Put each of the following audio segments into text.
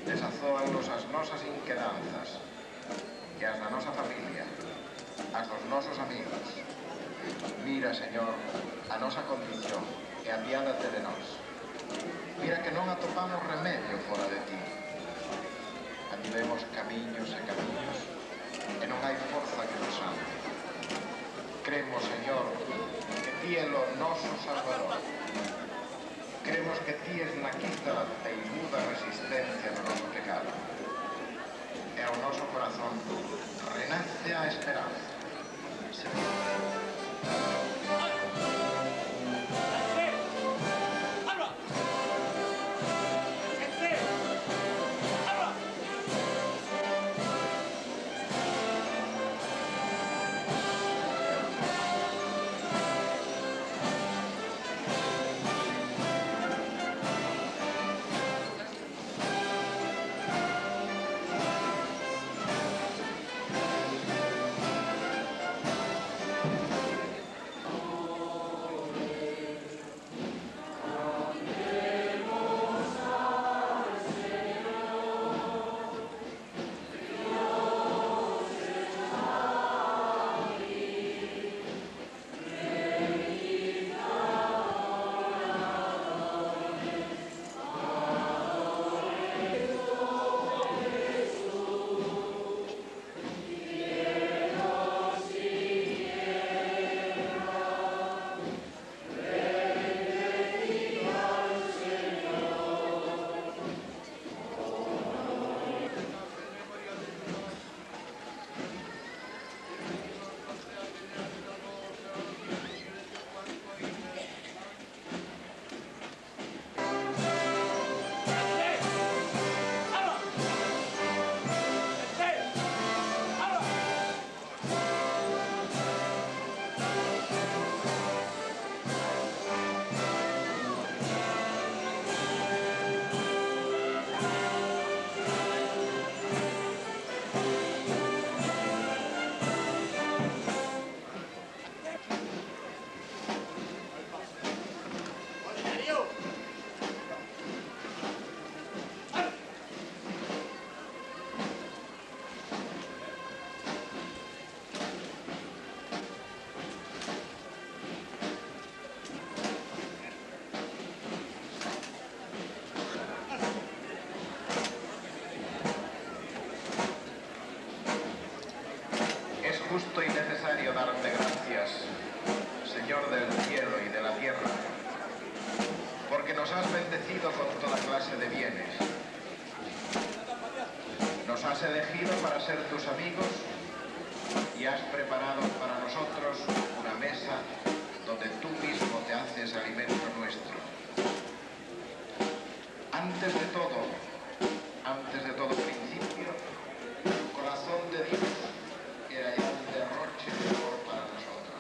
desazóannos as nosas inquedanzas e as da nosa familia, as dos nosos amigos. Mira, Señor, a nosa condición e apiádate de nós. Mira que non atopamos remedio fora de ti. Andivemos camiños e camiños e non hai forza que nos ande. Cremos, Señor, que ti é o noso Salvador. Cremos que ti es na quita da imuda resistencia do noso pecado. E ao noso corazón renace a esperanza. Señor. Justo y necesario darte gracias, Señor del cielo y de la tierra, porque nos has bendecido con toda clase de bienes. Nos has elegido para ser tus amigos y has preparado para nosotros una mesa donde tú mismo te haces alimento nuestro. Antes de todo principio, tu corazón de Dios era ya un derroche de amor para nosotros.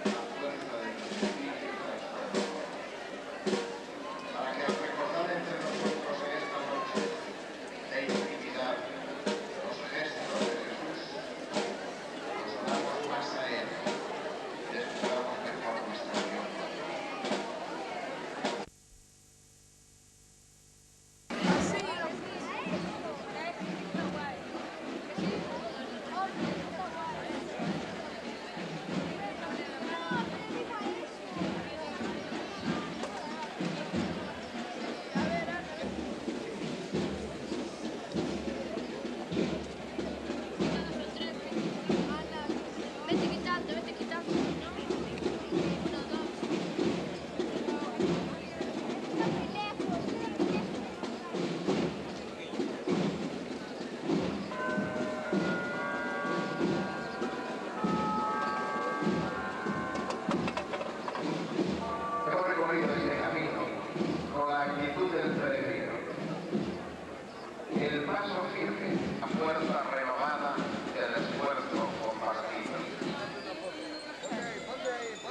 La fuerza de tu espíritu transformador. Para que al recordar entre nosotros en esta noche de intimidad los gestos de Jesús, nos unamos más a Él y descubramos mejor nuestra unión con Él. El paso firme, la fuerza renovada del esfuerzo compartido.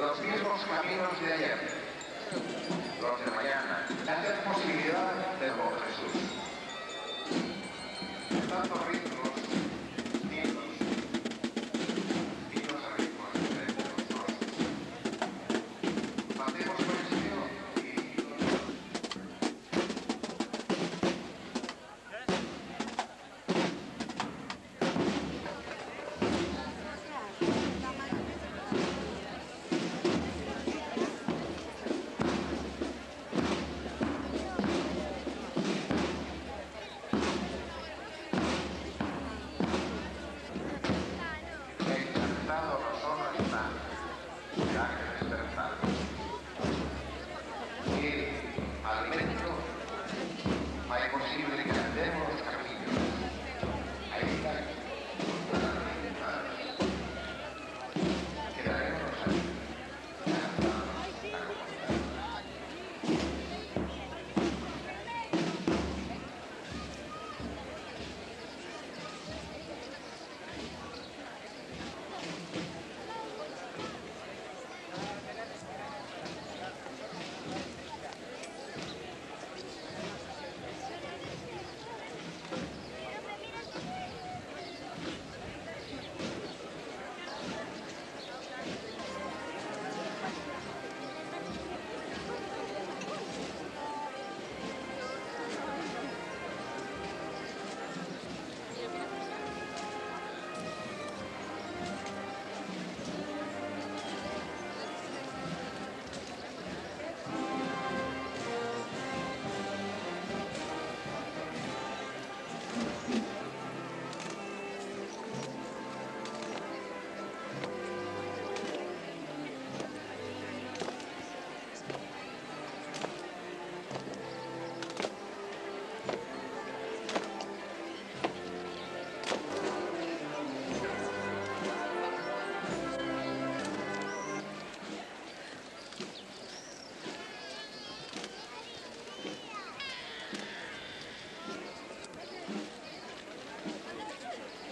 Los mismos caminos de ayer, los de mañana, la posibilidad de con Jesús. Tantos ritmos, ritmos a ritmos diferentes nosotros. Matemos con el Señor y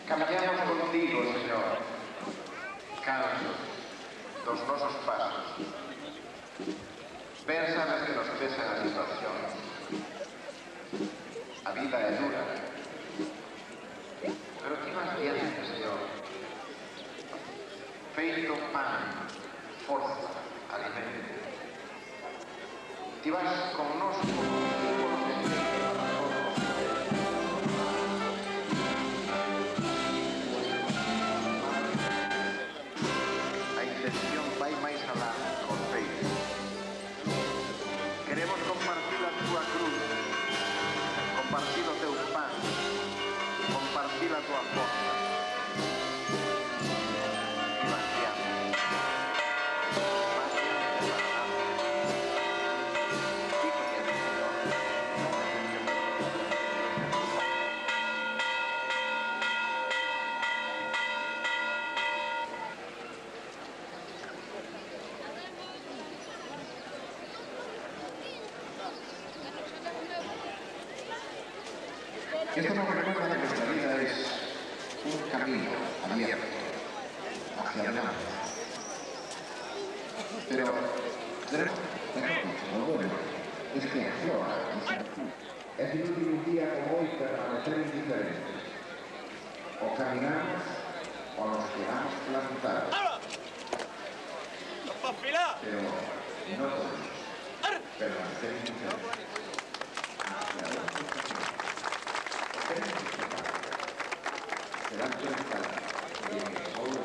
Caminamos contigo, Señor, cansos dos nosos pasos. Ben sabes que nos pesan as situacións. A vida é dura. Pero ti vas diante, Señor. Feito pan, forza, alimento. Ti vas con nos como símbolos de vida para todos. A intención vai máis alá con feito. Queremos compartir a túa cruz, compartir o teu pan, compartir a túa forza. E vas diante. Vas diante para nada. Ti coñeces, Señor. Esto nos recuerda que nuestra vida es un camino abierto hacia adelante. Pero tenemos lo bueno es que aflora y se actúa. Es inútil un día como hoy permanecer indiferentes. O caminamos o nos quedamos plantados. Pero no podemos permanecer indiferentes. Hacia adelante. Tenemos que parar. Se dan cuenta de que solo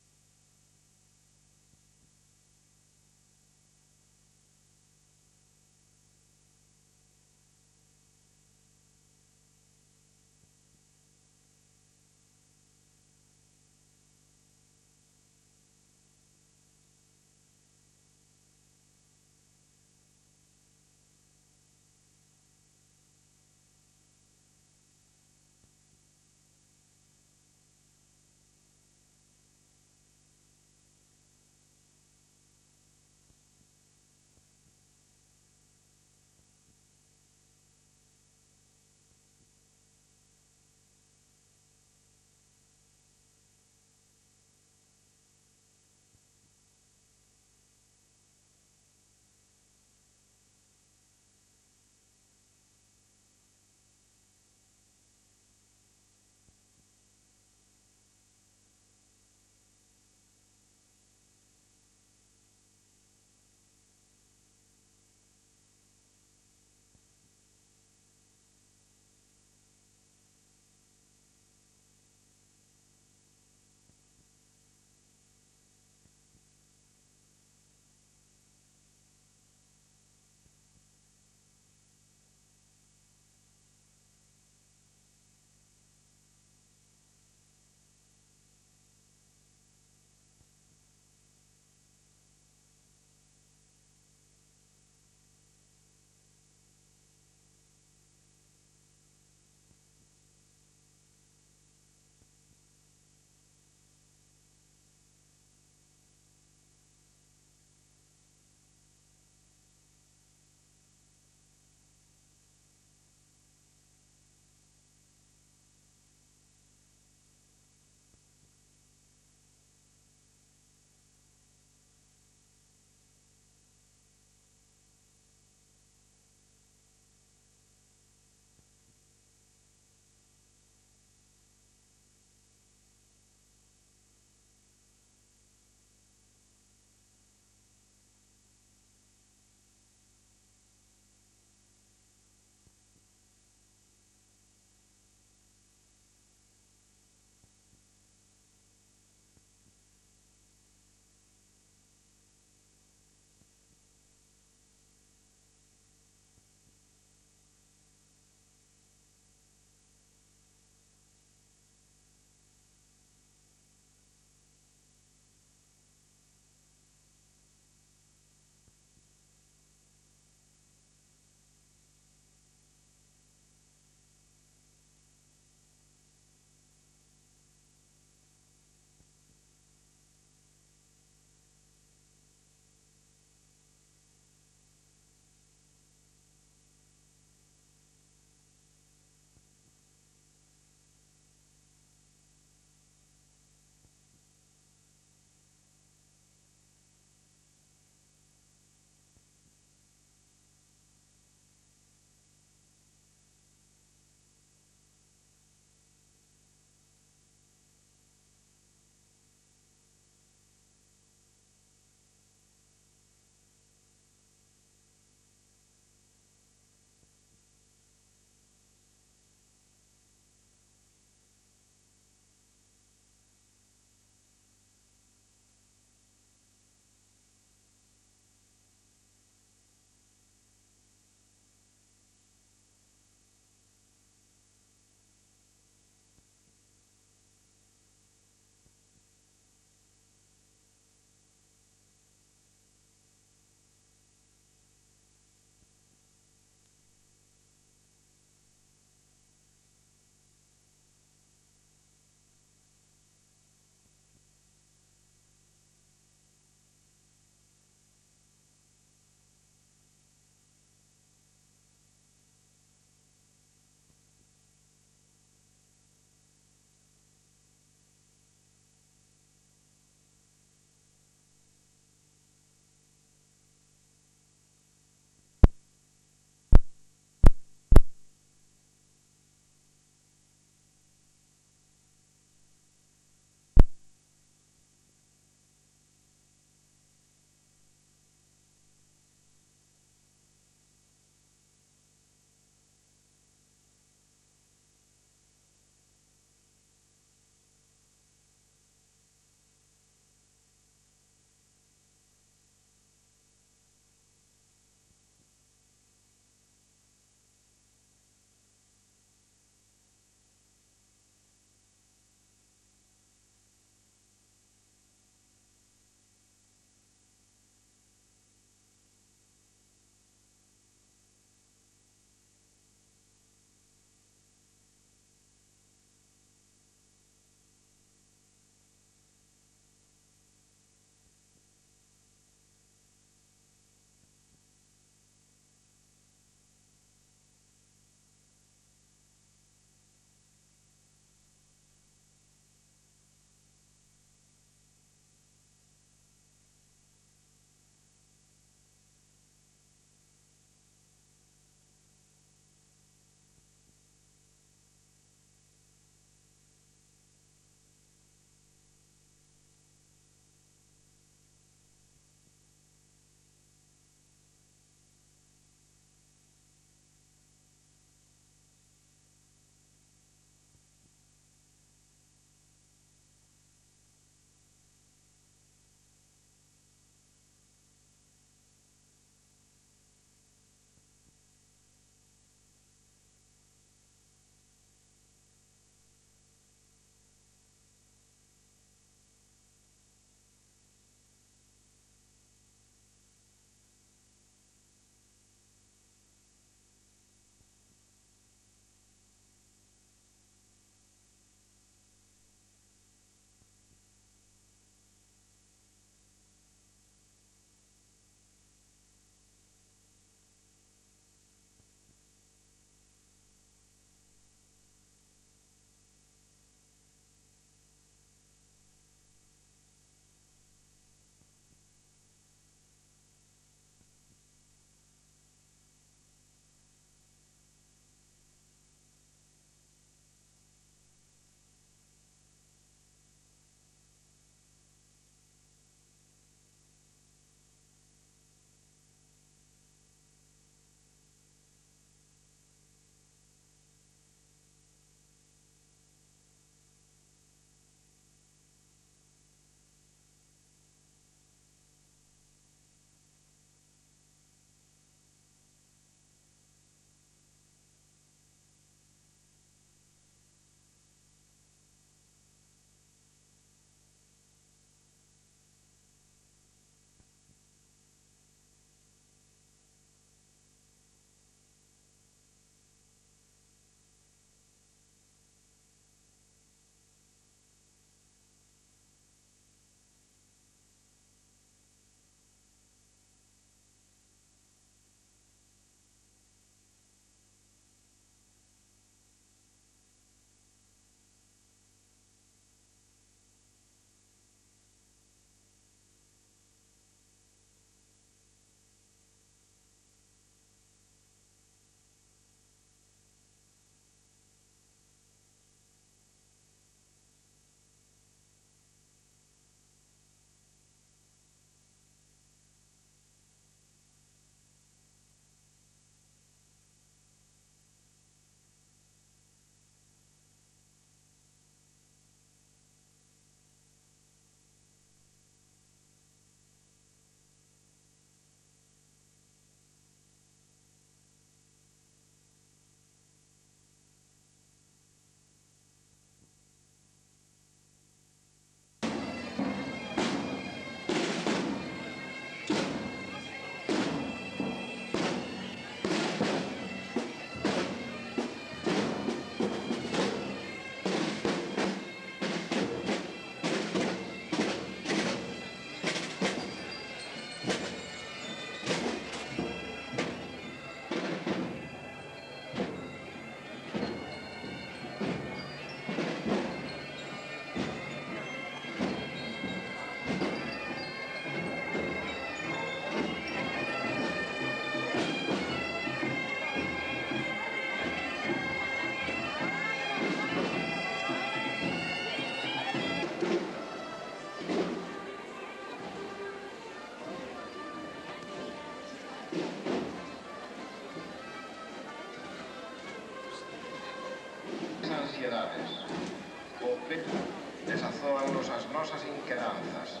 as nosas inquedanzas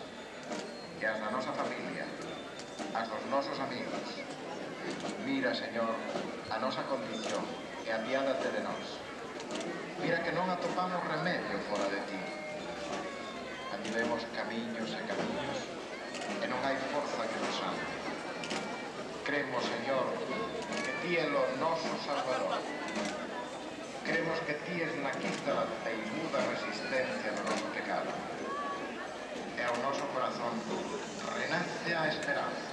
e as da nosa familia, as dos nosos amigos. Mira, Señor, a nosa condición e apiádate de nós. Mira que non atopamos remedio fora de ti. Andivemos camiños e camiños e non hai forza que nos ame. Cremos, Señor, que ti é o noso Salvador. Cremos que ti és na quita da teimuda resistencia do noso pecado. E ao noso corazón renace a esperanza.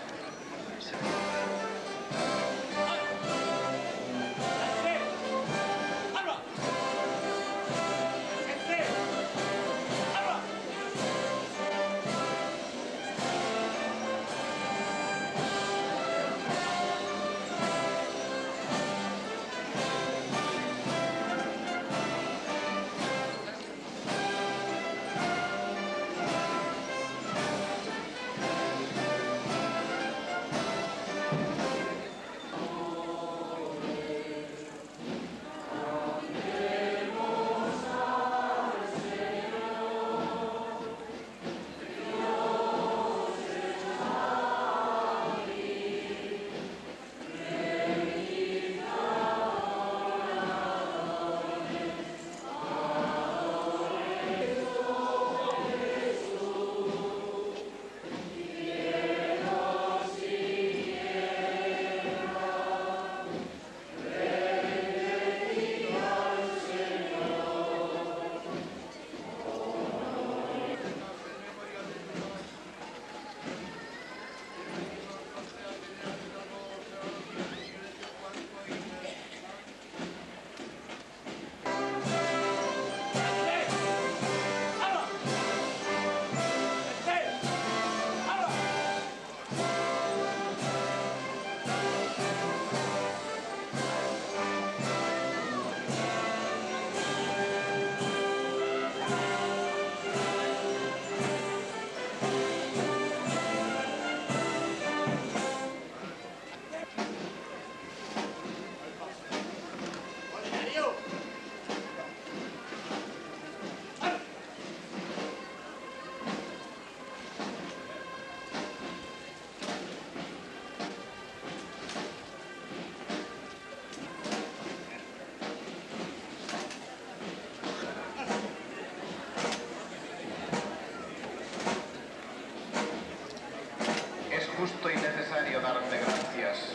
Justo y necesario darte gracias,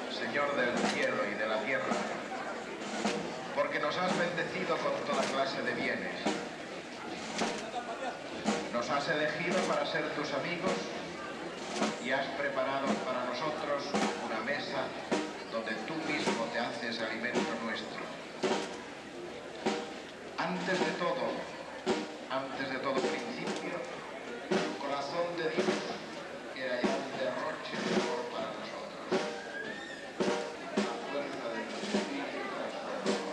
Señor del cielo y de la tierra, porque nos has bendecido con toda clase de bienes. Nos has elegido para ser tus amigos y has preparado para nosotros una mesa donde tú mismo te haces alimento nuestro. Antes de todo principio, el corazón de Dios era ya un derroche de amor para nosotros. La fuerza de tu espíritu transformador.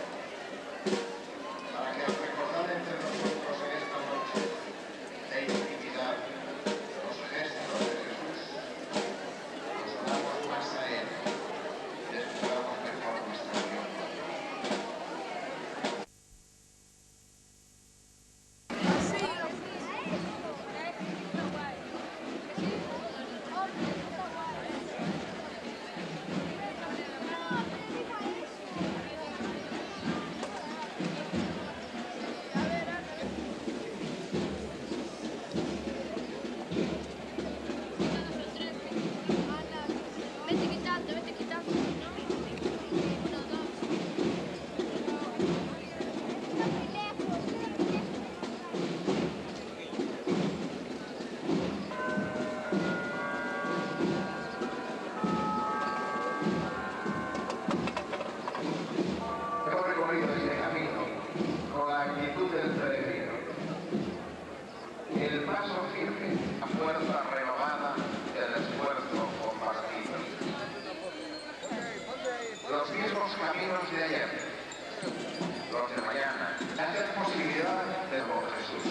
Para que al recordar entre nosotros en esta noche de intimidad los gestos de Jesús, nos unamos más a Él y descubramos mejor nuestra unión. Vete quitando. Hemos recorrido este camino con la actitud del peregrino. El paso firme, la fuerza renovada del esfuerzo compartido. Los mismos caminos de ayer, los de mañana, hacer posibilidad del buen Jesús.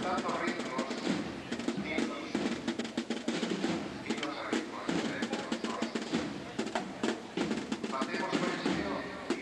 Tantos ritmos, finos ritmos diferentes nosotros. Hacemos con el Señor y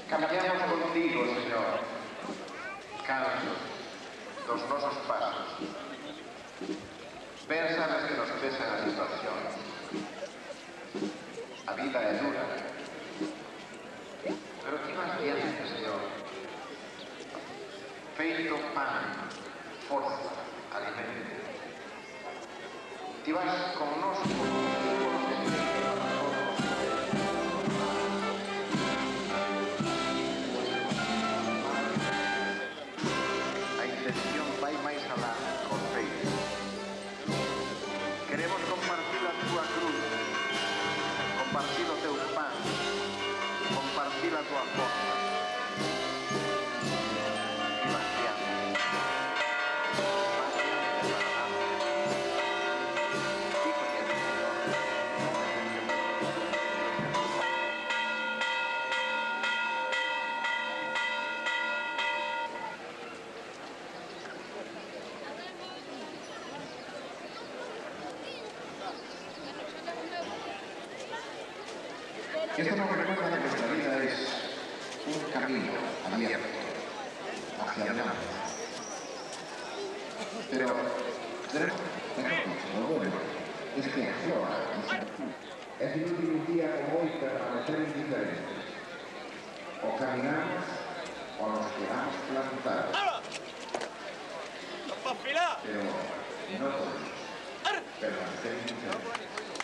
Caminamos contigo, Señor, cansos dos nosos pasos. Ben sabes que nos pesan a situación. A vida é dura. Pero ti vas diante, Señor. Feito pan, forza, alimento. Ti vas con nos como símbolos de vida para todos. A intención vai máis alá con feito. Queremos compartir a túa cruz, compartir o teu pan, compartir a túa forza. E vas diante. Vas diante para nada. Ti coñeces, Señor. Esto nos recuerda que nuestra vida es un camino abierto hacia adelante. Pero tenemos lo bueno es que aflora y se activa. Es inútil un día como hoy permanecer indiferentes. O caminamos o nos quedamos plantados. Pero no podemos permanecer indiferentes.